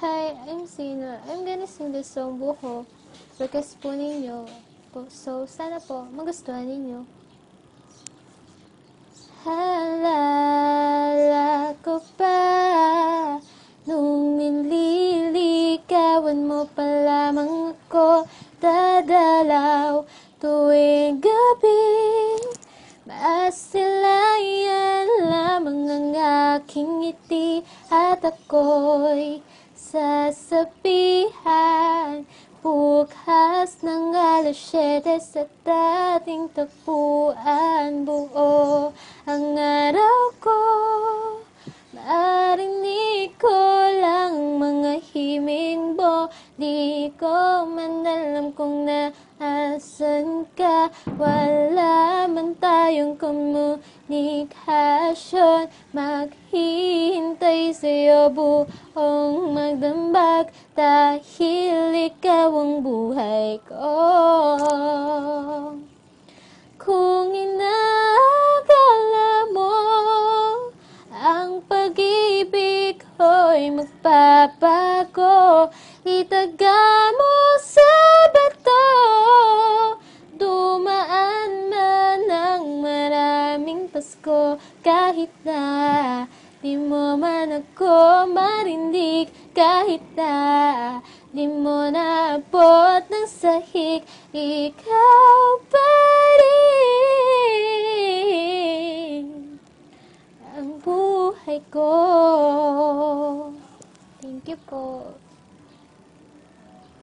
Hi, I'm Sina. I'm gonna sing this song Buho. Request po ninyo. So, sana po magustuhan ninyo. Halala ko pa nung nililigawan mo pa lamang ako dadalaw tuwing gabi. Masilayan lamang ang aking ngiti at ako'y sasabihan bukas ng alas 7 sa dating tagpuan. Buo ang araw ko, marinig ko lang mga himing mo. Di ko man alam kung naasan ka. Wala man tayong komunikasyon. Maghihintay sa'yo buong magdambag dahil ikaw ang buhay ko. Kung inaakala mo ang pag-ibig ko'y magpapago, itaga mo sa bato. Dumaan man ang maraming Pasko, kahit na di mo man ako marinig, kahit na di mo naabot ng sahig, ikaw pa rin ang buhay ko. Thank you po.